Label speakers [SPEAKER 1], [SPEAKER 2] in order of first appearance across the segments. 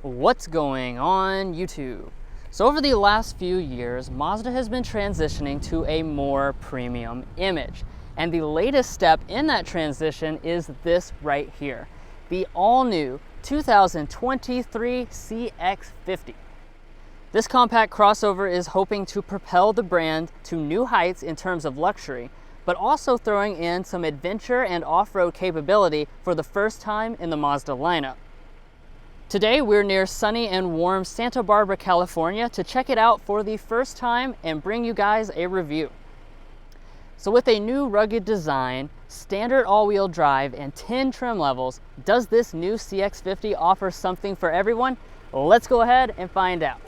[SPEAKER 1] What's going on YouTube? So over the last few years, Mazda has been transitioning to a more premium image. And the latest step in that transition is this right here, the all-new 2023 CX-50. This compact crossover is hoping to propel the brand to new heights in terms of luxury, but also throwing in some adventure and off-road capability for the first time in the Mazda lineup. Today we're near sunny and warm Santa Barbara, California to check it out for the first time and bring you guys a review. So with a new rugged design, standard all-wheel drive, and 10 trim levels, does this new CX-50 offer something for everyone? Let's go ahead and find out.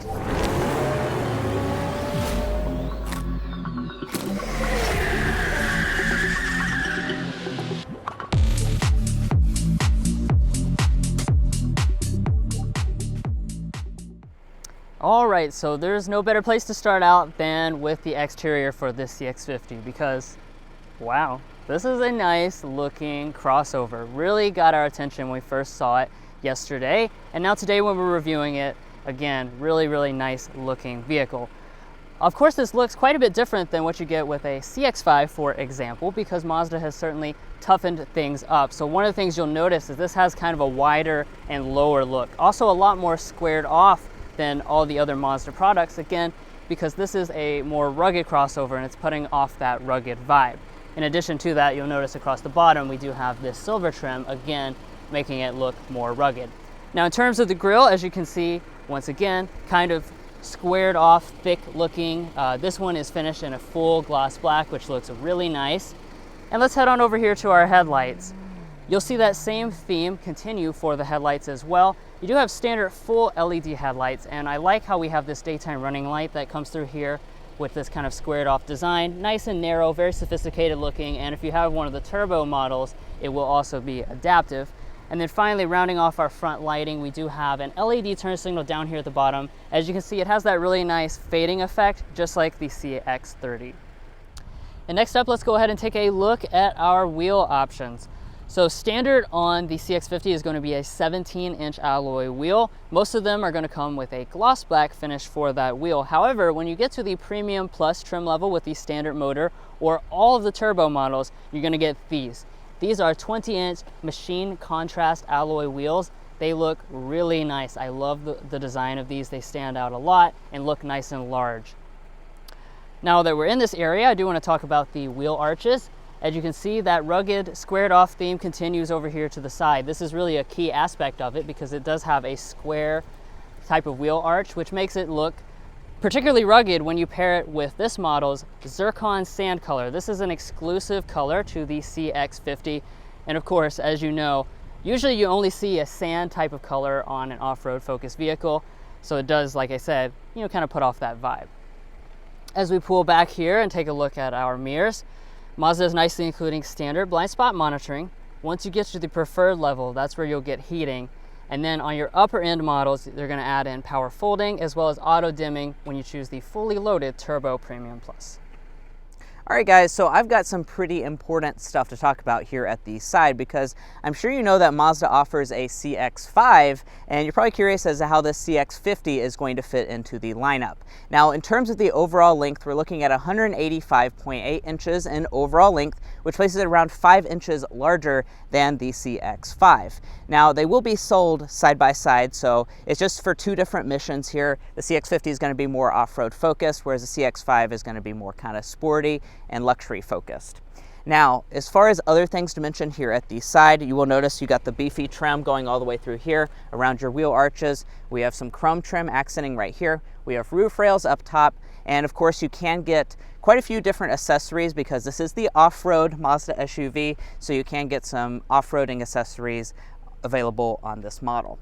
[SPEAKER 1] All right, so there's no better place to start out than with the exterior for this CX-50 because, wow, this is a nice looking crossover. Really got our attention when we first saw it yesterday, and now today when we're reviewing it, again, really nice looking vehicle. Of course, this looks quite a bit different than what you get with a CX-5, for example, because Mazda has certainly toughened things up. So one of the things you'll notice is this has kind of a wider and lower look. Also a lot more squared off than all the other Mazda products, again, because this is a more rugged crossover and it's putting off that rugged vibe. In addition to that, you'll notice across the bottom we do have this silver trim, again, making it look more rugged. Now in terms of the grille, as you can see, once again, kind of squared off, thick looking. This one is finished in a full gloss black, which looks really nice. And let's head on over here to our headlights. You'll see that same theme continue for the headlights as well. You do have standard full LED headlights, and I like how we have this daytime running light that comes through here with this kind of squared off design. Nice and narrow, very sophisticated looking, and if you have one of the turbo models, it will also be adaptive. And then finally, rounding off our front lighting, we do have an LED turn signal down here at the bottom. As you can see, it has that really nice fading effect, just like the CX-30. And next up, let's go ahead and take a look at our wheel options. So standard on the CX-50 is going to be a 17-inch alloy wheel. Most of them are going to come with a gloss black finish for that wheel. However, when you get to the Premium Plus trim level with the standard motor or all of the turbo models, you're going to get these. These are 20-inch machine contrast alloy wheels. They look really nice. I love the design of these. They stand out a lot and look nice and large. Now that we're in this area, I do want to talk about the wheel arches. As you can see, that rugged squared off theme continues over here to the side. This is really a key aspect of it because it does have a square type of wheel arch, which makes it look particularly rugged when you pair it with this model's zircon sand color. This is an exclusive color to the CX-50. And of course, as you know, usually you only see a sand type of color on an off-road focused vehicle. So it does, like I said, kind of put off that vibe. As we pull back here and take a look at our mirrors, Mazda is nicely including standard blind spot monitoring. Once you get to the preferred level, that's where you'll get heating. And then on your upper end models, they're going to add in power folding as well as auto dimming when you choose the fully loaded Turbo Premium Plus.
[SPEAKER 2] All right guys, so I've got some pretty important stuff to talk about here at the side because I'm sure you know that Mazda offers a CX-5 and you're probably curious as to how this CX-50 is going to fit into the lineup. Now in terms of the overall length, we're looking at 185.8 inches in overall length, which places it around 5 inches larger than the CX-5. Now they will be sold side by side, so it's just for two different missions here. The CX-50 is going to be more off-road focused, whereas the CX-5 is going to be more kind of sporty and luxury focused. Now, as far as other things to mention here at the side, you will notice you got the beefy trim going all the way through here around your wheel arches. We have some chrome trim accenting right here. We have roof rails up top, and of course you can get quite a few different accessories because this is the off-road Mazda SUV, so you can get some off-roading accessories available on this model.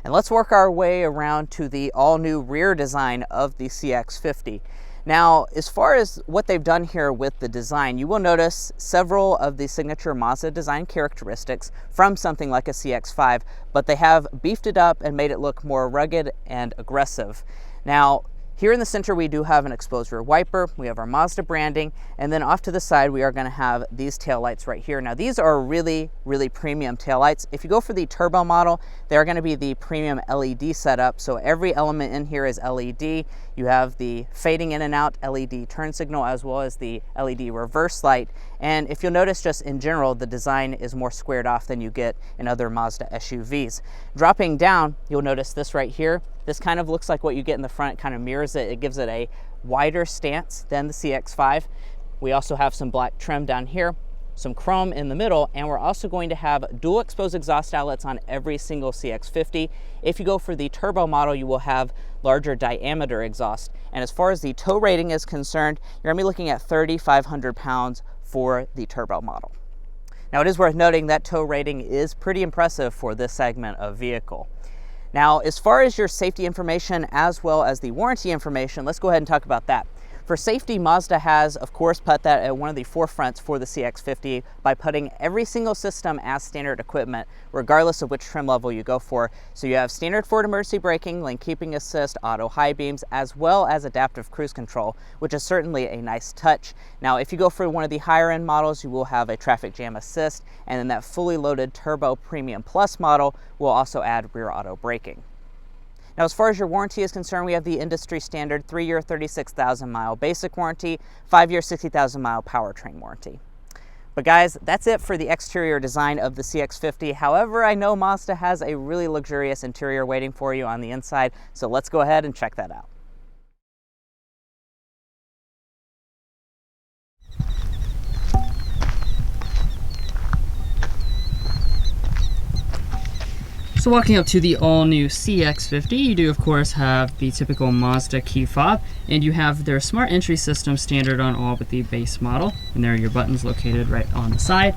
[SPEAKER 2] And let's work our way around to the all-new rear design of the CX-50. Now, as far as what they've done here with the design, you will notice several of the signature Mazda design characteristics from something like a CX-5, but they have beefed it up and made it look more rugged and aggressive. Now, Here in the center, we do have an exposed rear wiper. We have our Mazda branding, and then off to the side, we are going to have these taillights right here. Now, these are really, really premium taillights. If you go for the turbo model, they are going to be the premium LED setup. So every element in here is LED. You have the fading in and out LED turn signal, as well as the LED reverse light. And if you'll notice, just in general, the design is more squared off than you get in other Mazda SUVs. Dropping down, you'll notice this right here. This kind of looks like what you get in the front. It kind of mirrors it. It gives it a wider stance than the CX-5. We also have some black trim down here, some chrome in the middle, and we're also going to have dual exposed exhaust outlets on every single CX-50. If you go for the turbo model, you will have larger diameter exhaust. And as far as the tow rating is concerned, you're going to be looking at 3,500 pounds for the turbo model. Now, it is worth noting that tow rating is pretty impressive for this segment of vehicle. Now, as far as your safety information as well as the warranty information, let's go ahead and talk about that. For safety, Mazda has, of course, put that at one of the forefronts for the CX-50 by putting every single system as standard equipment, regardless of which trim level you go for. So you have standard forward emergency braking, lane keeping assist, auto high beams, as well as adaptive cruise control, which is certainly a nice touch. Now, if you go for one of the higher end models, you will have a traffic jam assist, and then that fully loaded Turbo Premium Plus model will also add rear auto braking. Now, as far as your warranty is concerned, we have the industry standard 3-year 36,000 mile basic warranty, 5-year 60,000 mile powertrain warranty. But guys, that's it for the exterior design of the CX-50. However, I know Mazda has a really luxurious interior waiting for you on the inside, so let's go ahead and check that out.
[SPEAKER 1] So walking up to the all-new CX-50, you do of course have the typical Mazda key fob, and you have their smart entry system standard on all but the base model, and there are your buttons located right on the side.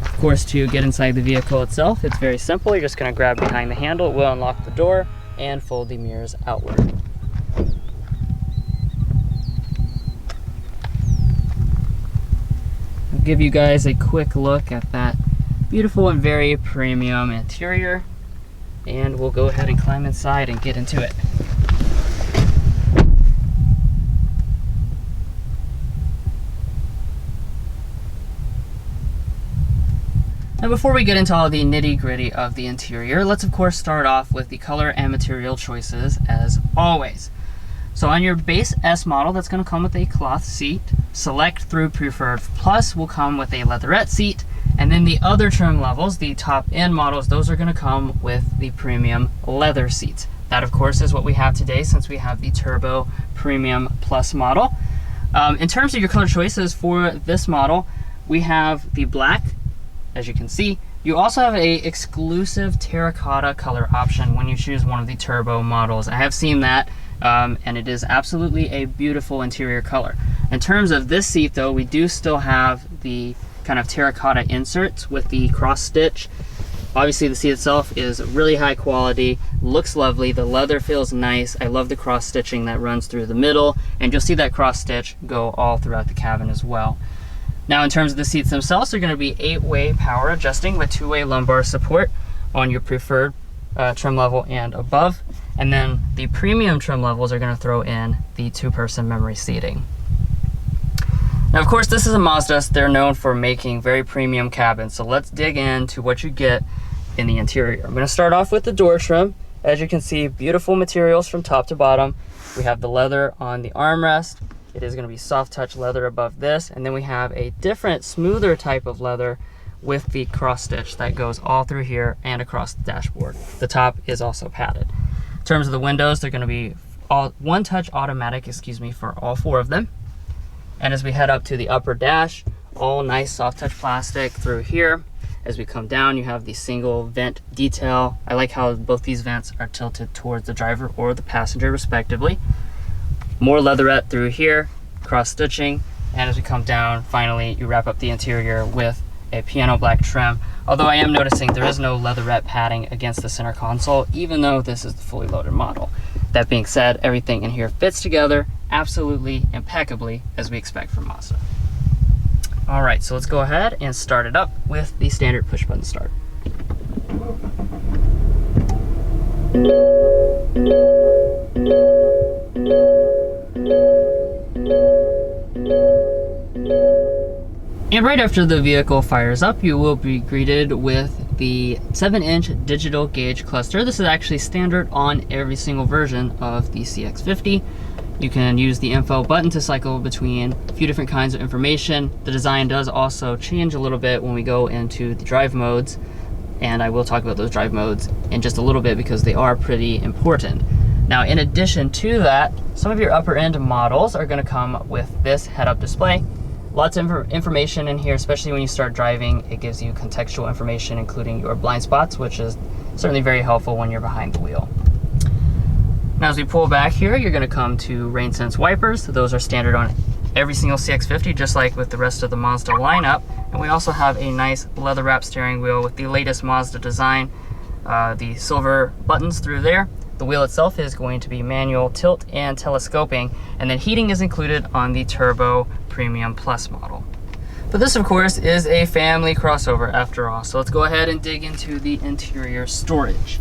[SPEAKER 1] Of course, to get inside the vehicle itself, it's very simple. You're just going to grab behind the handle, it will unlock the door, and fold the mirrors outward. I'll give you guys a quick look at that beautiful and very premium interior, and we'll go ahead and climb inside and get into it. Now, before we get into all the nitty-gritty of the interior, let's of course start off with the color and material choices as always. So on your base S model, that's going to come with a cloth seat. Select through Preferred Plus will come with a leatherette seat. And then the other trim levels, the top end models, those are going to come with the premium leather seats. That of course is what we have today, since we have the Turbo Premium Plus model. In terms of your color choices for this model, we have the black, as you can see. You also have a exclusive terracotta color option when you choose one of the Turbo models. I have seen that, and it is absolutely a beautiful interior color. In terms of this seat though, we do still have the kind of terracotta inserts with the cross stitch. Obviously the seat itself is really high quality, looks lovely, the leather feels nice. I love the cross stitching that runs through the middle, and you'll see that cross stitch go all throughout the cabin as well. Now, in terms of the seats themselves, they're going to be 8-way power adjusting with 2-way lumbar support on your preferred trim level and above. And then the premium trim levels are going to throw in the 2-person memory seating. Now, of course, this is a Mazda. They're known for making very premium cabins. So let's dig into what you get in the interior. I'm going to start off with the door trim. As you can see, beautiful materials from top to bottom. We have the leather on the armrest. It is going to be soft touch leather above this. And then we have a different, smoother type of leather with the cross stitch that goes all through here and across the dashboard. The top is also padded. In terms of the windows, they're going to be one touch automatic, for all 4 of them. And as we head up to the upper dash, all nice soft touch plastic through here. As we come down, you have the single vent detail. I like how both these vents are tilted towards the driver or the passenger respectively. More leatherette through here, cross stitching. And as we come down, finally, you wrap up the interior with a piano black trim. Although I am noticing there is no leatherette padding against the center console, even though this is the fully loaded model. That being said, everything in here fits together absolutely impeccably, as we expect from Mazda. All right, so let's go ahead and start it up with the standard push button start. right after the vehicle fires up, you will be greeted with the 7-inch digital gauge cluster. This is actually standard on every single version of the CX-50. You can use the info button to cycle between a few different kinds of information. The design does also change a little bit when we go into the drive modes, and I will talk about those drive modes in just a little bit because they are pretty important. Now, in addition to that, some of your upper end models are going to come with this head-up display. Lots of information in here, especially when you start driving. It gives you contextual information, including your blind spots, which is certainly very helpful when you're behind the wheel. Now, as we pull back here, you're going to come to rain sense wipers. Those are standard on every single CX-50, just like with the rest of the Mazda lineup. And we also have a nice leather wrap steering wheel with the latest Mazda design, the silver buttons through there. The wheel itself is going to be manual tilt and telescoping, and then heating is included on the Turbo Premium Plus model. But this, of course, is a family crossover after all, so let's go ahead and dig into the interior storage.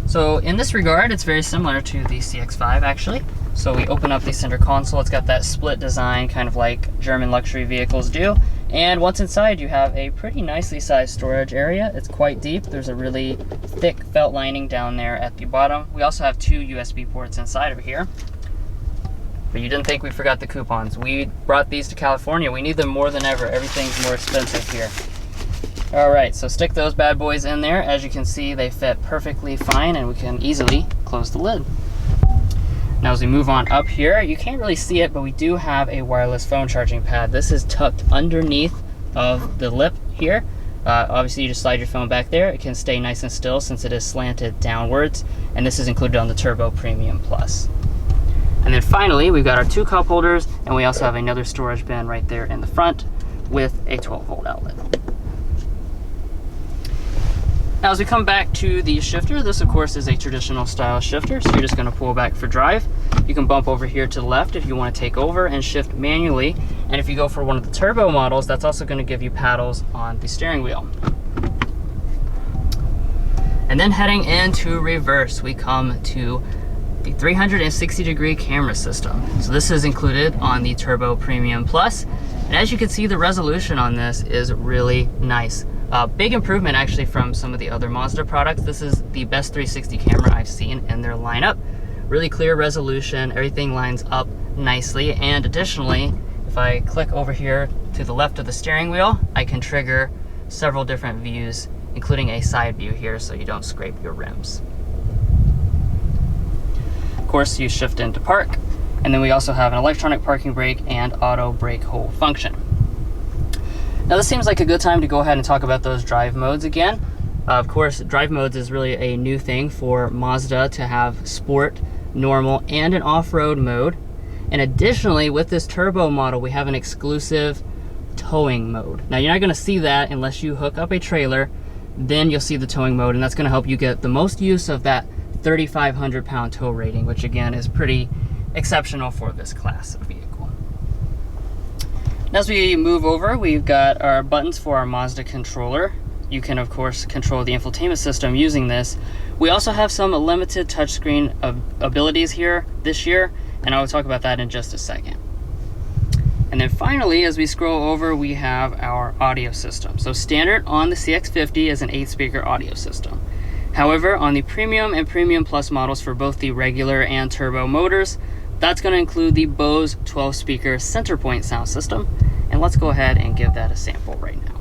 [SPEAKER 1] So in this regard, it's very similar to the CX-5 actually. So we open up the center console, it's got that split design, kind of like German luxury vehicles do. And once inside, you have a pretty nicely sized storage area. It's quite deep. There's a really thick felt lining down there at the bottom. We also have 2 USB ports inside of here. But you didn't think we forgot the coupons. We brought these to California. We need them more than ever. Everything's more expensive here. All right, so stick those bad boys in there. As you can see, they fit perfectly fine, and we can easily close the lid. Now, as we move on up here, you can't really see it, but we do have a wireless phone charging pad. This is tucked underneath of the lip here. Obviously, you just slide your phone back there. It can stay nice and still since it is slanted downwards, and this is included on the Turbo Premium Plus. And then finally, we've got our 2 cup holders, and we also have another storage bin right there in the front with a 12-volt outlet. Now, as we come back to the shifter, this of course is a traditional style shifter, so you're just going to pull back for drive. You can bump over here to the left if you want to take over and shift manually, and if you go for one of the turbo models, that's also going to give you paddles on the steering wheel. And then heading into reverse, we come to the 360-degree camera system. So this is included on the Turbo Premium Plus, and as you can see, the resolution on this is really nice. Big improvement actually from some of the other Mazda products. This is the best 360 camera I've seen in their lineup. Really clear resolution, everything lines up nicely, and additionally, if I click over here to the left of the steering wheel, I can trigger several different views, including a side view here so you don't scrape your rims. Of course, you shift into park, and then we also have an electronic parking brake and auto brake hold function. Now, this seems like a good time to go ahead and talk about those drive modes again. Of course, drive modes is really a new thing for Mazda to have sport, normal, and an off-road mode. And additionally, with this turbo model, we have an exclusive towing mode. Now, you're not going to see that unless you hook up a trailer, then you'll see the towing mode, and that's going to help you get the most use of that 3,500 pound tow rating, which again is pretty exceptional for this class of vehicle. As we move over, we've got our buttons for our Mazda controller. You can, of course, control the infotainment system using this. We also have some limited touchscreen abilities here this year, and I will talk about that in just a second. And then finally, as we scroll over, we have our audio system. So standard on the CX-50 is an 8-speaker audio system. However, on the Premium and Premium Plus models for both the regular and turbo motors, that's going to include the Bose 12-speaker center point sound system, and let's go ahead and give that a sample right now.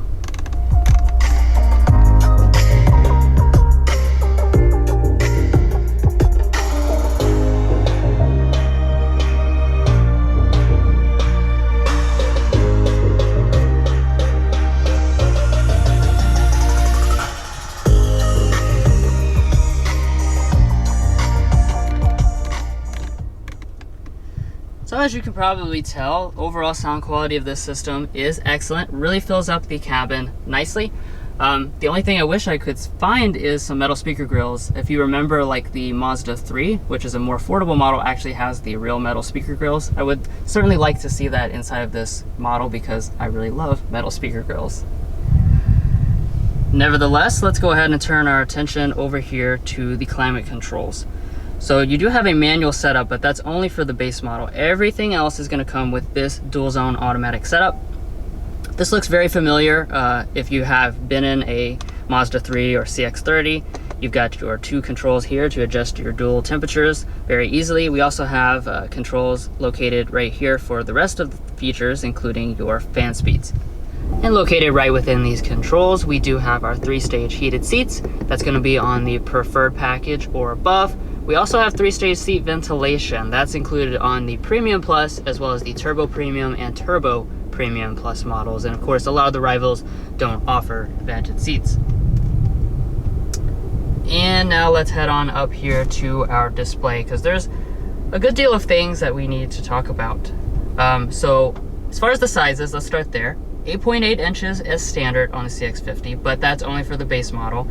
[SPEAKER 1] So as you can probably tell, overall sound quality of this system is excellent. Really fills up the cabin nicely. The only thing I wish I could find is some metal speaker grills. If you remember, like the Mazda 3, which is a more affordable model, actually has the real metal speaker grills. I would certainly like to see that inside of this model because I really love metal speaker grills. Nevertheless, let's go ahead and turn our attention over here to the climate controls. So you do have a manual setup, but that's only for the base model. Everything else is going to come with this dual zone automatic setup. This looks very familiar if you have been in a Mazda 3 or CX-30. You've got your 2 controls here to adjust your dual temperatures very easily. We also have controls located right here for the rest of the features, including your fan speeds. And located right within these controls, we do have our 3-stage heated seats. That's going to be on the preferred package or above. We also have 3-stage seat ventilation. That's included on the Premium Plus, as well as the Turbo Premium and Turbo Premium Plus models. And of course, a lot of the rivals don't offer vented seats. And now let's head on up here to our display, because there's a good deal of things that we need to talk about. So as far as the sizes, let's start there. 8.8 inches as standard on the CX-50, but that's only for the base model.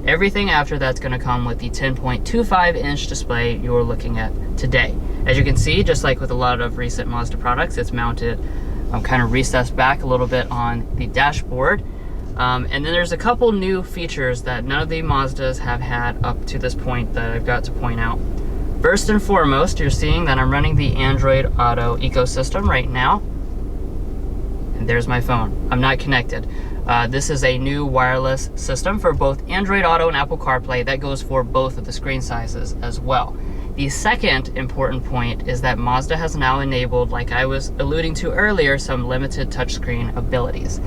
[SPEAKER 1] Everything after that's going to come with the 10.25 inch display you're looking at today. As you can see, just like with a lot of recent Mazda products, it's mounted kind of recessed back a little bit on the dashboard. And then there's a couple new features that none of the Mazdas have had up to this point that I've got to point out. First and foremost, you're seeing that I'm running the Android Auto ecosystem right now. And there's my phone. I'm not connected. This is a new wireless system for both Android Auto and Apple CarPlay that goes for both of the screen sizes as well. The second important point is that Mazda has now enabled, like I was alluding to earlier, some limited touchscreen abilities.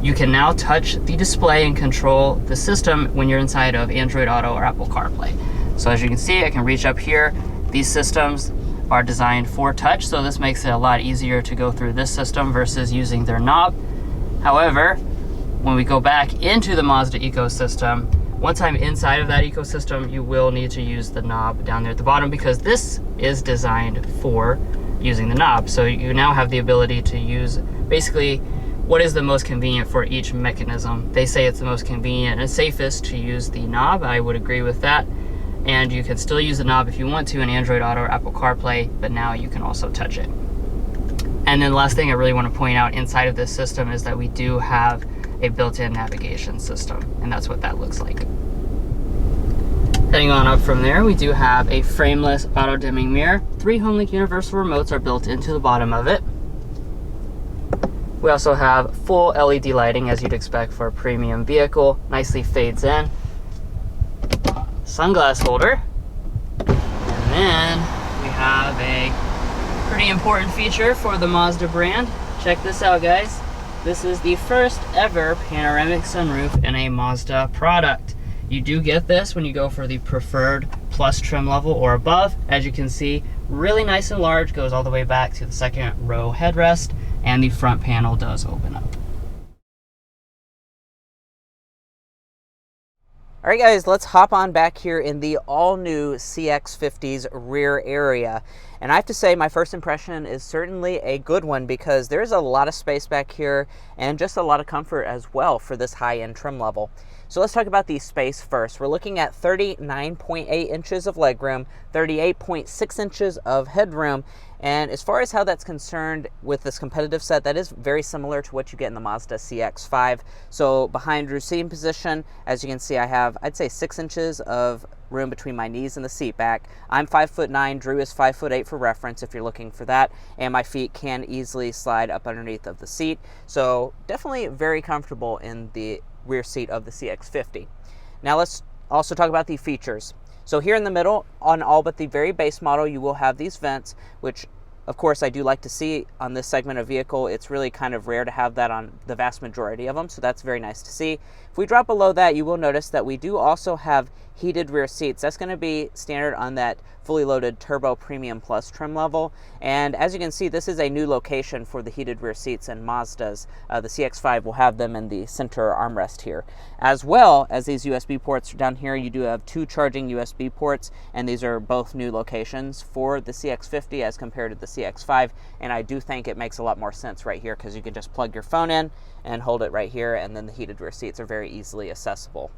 [SPEAKER 1] You can now touch the display and control the system when you're inside of Android Auto or Apple CarPlay. So as you can see, I can reach up here. These systems are designed for touch, so this makes it a lot easier to go through this system versus using their knob. However, when we go back into the Mazda ecosystem, once I'm inside of that ecosystem, you will need to use the knob down there at the bottom, because this is designed for using the knob. So you now have the ability to use basically what is the most convenient for each mechanism. They say it's the most convenient and safest to use the knob. I would agree with that. And you can still use the knob if you want to in Android Auto or Apple CarPlay, but now you can also touch it. And then the last thing I really want to point out inside of this system is that we do have a built-in navigation system, and that's what that looks like. Heading on up from there, we do have a frameless auto-dimming mirror. 3 HomeLink universal remotes are built into the bottom of it. We also have full LED lighting, as you'd expect for a premium vehicle. Nicely fades in. Sunglass holder. And then we have a pretty important feature for the Mazda brand. Check this out, guys. This is the first ever panoramic sunroof in a Mazda product. You do get this when you go for the preferred plus trim level or above. As you can see, really nice and large, goes all the way back to the second row headrest, and the front panel does open up.
[SPEAKER 2] All right, guys, let's hop on back here in the all-new CX-50's rear area. And I have to say, my first impression is certainly a good one, because there's a lot of space back here and just a lot of comfort as well for this high-end trim level. So let's talk about the space first. We're looking at 39.8 inches of legroom, 38.6 inches of headroom. And as far as how that's concerned with this competitive set, that is very similar to what you get in the Mazda CX-5. So behind rear seating position, as you can see, I have, I'd say 6 inches of room between my knees and the seat back. I'm 5'9", Drew is 5'8" for reference if you're looking for that, and my feet can easily slide up underneath of the seat. So definitely very comfortable in the rear seat of the CX-50. Now let's also talk about the features. So here in the middle, on all but the very base model, you will have these vents, which of course I do like to see on this segment of vehicle. It's really kind of rare to have that on the vast majority of them, so that's very nice to see. If we drop below that, you will notice that we do also have heated rear seats. That's going to be standard on that fully loaded Turbo Premium Plus trim level. And as you can see, this is a new location for the heated rear seats in Mazdas. The CX-5 will have them in the center armrest here. As well as these USB ports down here, you do have 2 charging USB ports, and these are both new locations for the CX-50 as compared to the CX-5. And I do think it makes a lot more sense right here, because you can just plug your phone in and hold it right here, and then the heated rear seats are very easily accessible.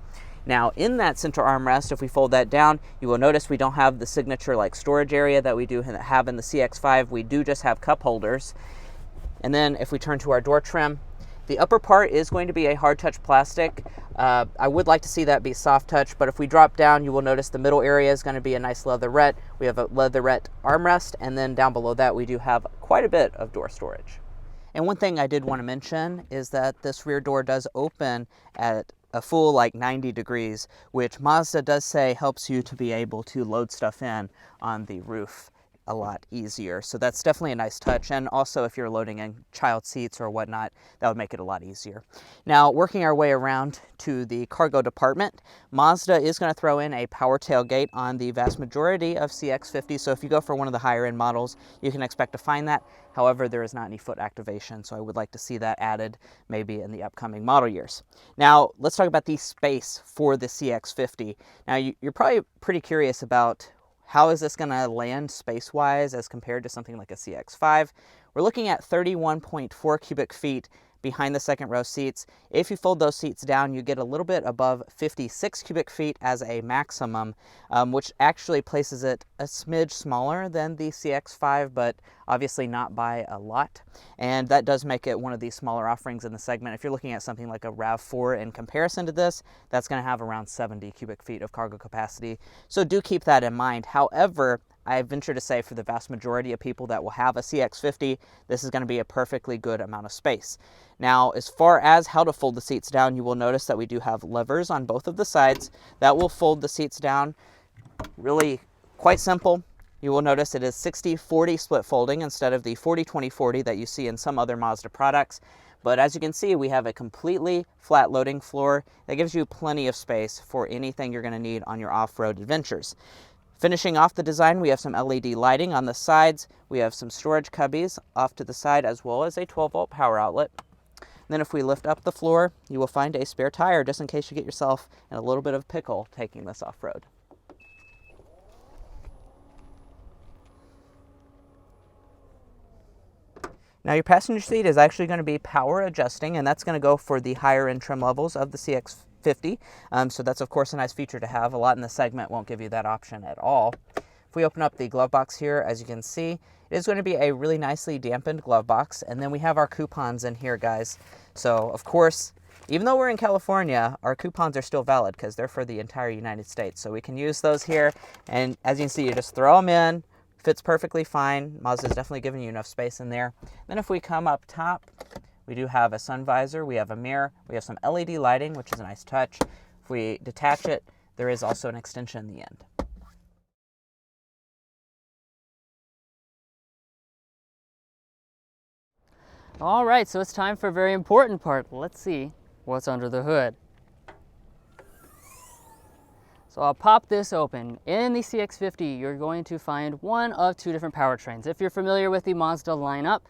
[SPEAKER 2] Now in that center armrest, if we fold that down, you will notice we don't have the signature like storage area that we do have in the CX-5. We do just have cup holders. And then if we turn to our door trim, the upper part is going to be a hard touch plastic. I would like to see that be soft touch, but if we drop down, you will notice the middle area is going to be a nice leatherette. We have a leatherette armrest, and then down below that we do have quite a bit of door storage. And one thing I did want to mention is that this rear door does open at a full like 90 degrees, which Mazda does say helps you to be able to load stuff in on the roof a lot easier. So that's definitely a nice touch. And also if you're loading in child seats or whatnot, that would make it a lot easier. Now, working our way around to the cargo department, Mazda is going to throw in a power tailgate on the vast majority of CX-50. So if you go for one of the higher end models, you can expect to find that. However, there is not any foot activation, so I would like to see that added maybe in the upcoming model years. Now, let's talk about the space for the CX-50. Now, you're probably pretty curious about how is this going to land space-wise as compared to something like a CX-5? We're looking at 31.4 cubic feet behind the second row seats. If you fold those seats down, you get a little bit above 56 cubic feet as a maximum, which actually places it a smidge smaller than the CX-5, but obviously not by a lot. And that does make it one of the smaller offerings in the segment. If you're looking at something like a RAV4 in comparison to this, that's going to have around 70 cubic feet of cargo capacity. So do keep that in mind. However, I venture to say for the vast majority of people that will have a CX-50, this is going to be a perfectly good amount of space. Now, as far as how to fold the seats down, you will notice that we do have levers on both of the sides that will fold the seats down. Really quite simple. You will notice it is 60-40 split folding instead of the 40-20-40 that you see in some other Mazda products. But as you can see, we have a completely flat loading floor that gives you plenty of space for anything you're going to need on your off-road adventures. Finishing off the design, we have some LED lighting on the sides. We have some storage cubbies off to the side, as well as a 12-volt power outlet. Then if we lift up the floor, you will find a spare tire just in case you get yourself in a little bit of pickle taking this off-road. Now your passenger seat is actually going to be power adjusting, and that's going to go for the higher end trim levels of the CX-50. So that's of course a nice feature to have. A lot in the segment won't give you that option at all. If we open up the glove box here, as you can see, it is going to be a really nicely dampened glove box. And then we have our coupons in here, guys. So of course, even though we're in California, our coupons are still valid because they're for the entire United States. So we can use those here. And as you can see, you just throw them in. Fits perfectly fine. Mazda's definitely giving you enough space in there. Then if we come up top, we do have a sun visor, we have a mirror, we have some LED lighting, which is a nice touch. If we detach it, there is also an extension in the end.
[SPEAKER 1] All right, so it's time for a very important part. Let's see what's under the hood. So I'll pop this open. In the CX-50, you're going to find one of two different powertrains. If you're familiar with the Mazda lineup,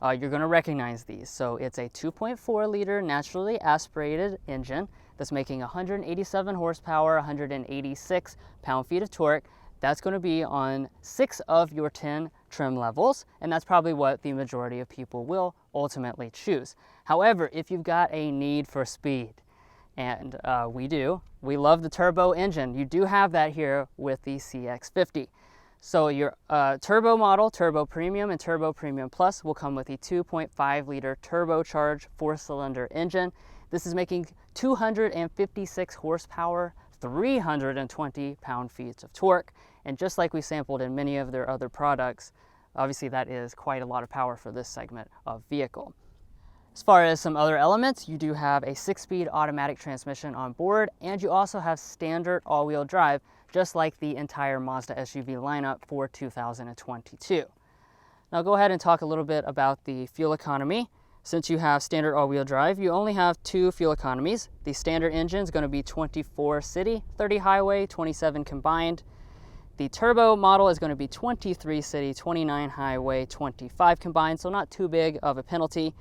[SPEAKER 1] you're going to recognize these. So it's a 2.4 liter naturally aspirated engine that's making 187 horsepower, 186 pound-feet of torque. That's going to be on 6 of your 10 trim levels, and that's probably what the majority of people will ultimately choose. However, if you've got a need for speed, and we do. We love the turbo engine. You do have that here with the CX-50. So your turbo model, Turbo Premium and Turbo Premium Plus will come with a 2.5 liter turbocharged 4-cylinder engine. This is making 256 horsepower, 320 pound-feet of torque. And just like we sampled in many of their other products, obviously that is quite a lot of power for this segment of vehicle. As far as some other elements, you do have a 6-speed automatic transmission on board, and you also have standard all-wheel drive, just like the entire Mazda SUV lineup for 2022. Now go ahead and talk a little bit about the fuel economy. Since you have standard all-wheel drive, you only have 2 fuel economies. The standard engine is going to be 24 city, 30 highway, 27 combined. The turbo model is going to be 23 city, 29 highway, 25 combined, so not too big of a penalty.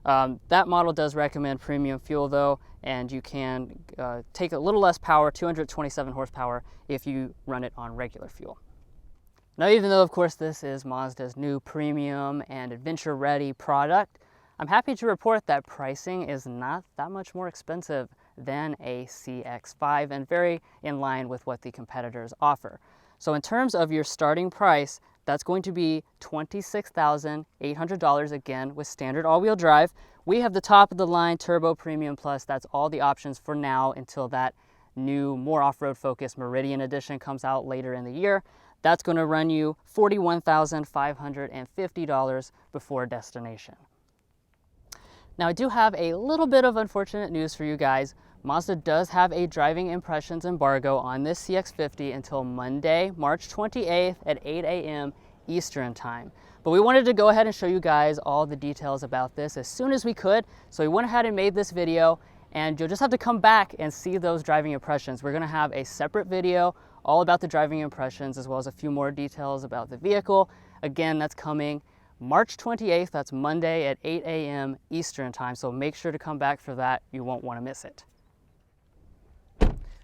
[SPEAKER 1] That model does recommend premium fuel though, and you can take a little less power, 227 horsepower, if you run it on regular fuel. Now, even though of course this is Mazda's new premium and adventure ready product, I'm happy to report that pricing is not that much more expensive than a CX-5 and very in line with what the competitors offer. So in terms of your starting price, that's going to be $26,800 again with standard all-wheel drive. We have the top of the line Turbo Premium Plus. That's all the options for now until that new, more off-road focused Meridian Edition comes out later in the year. That's going to run you $41,550 before destination. Now I do have a little bit of unfortunate news for you guys. Mazda does have a driving impressions embargo on this CX-50 until Monday, March 28th at 8 a.m. Eastern time. But we wanted to go ahead and show you guys all the details about this as soon as we could. So we went ahead and made this video, and you'll just have to come back and see those driving impressions. We're gonna have a separate video all about the driving impressions, as well as a few more details about the vehicle. Again, that's coming March 28th, that's Monday at 8 a.m. Eastern time. So make sure to come back for that. You won't wanna miss it.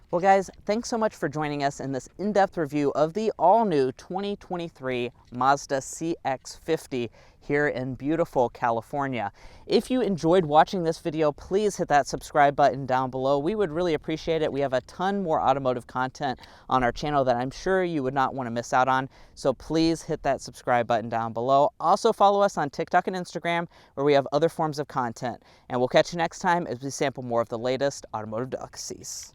[SPEAKER 2] Well guys, thanks so much for joining us in this in-depth review of the all-new 2023 Mazda CX-50 here in beautiful California. If you enjoyed watching this video, please hit that subscribe button down below. We would really appreciate it. We have a ton more automotive content on our channel that I'm sure you would not want to miss out on, so please hit that subscribe button down below. Also follow us on TikTok and Instagram, where we have other forms of content. And we'll catch you next time as we sample more of the latest automotive delicacies.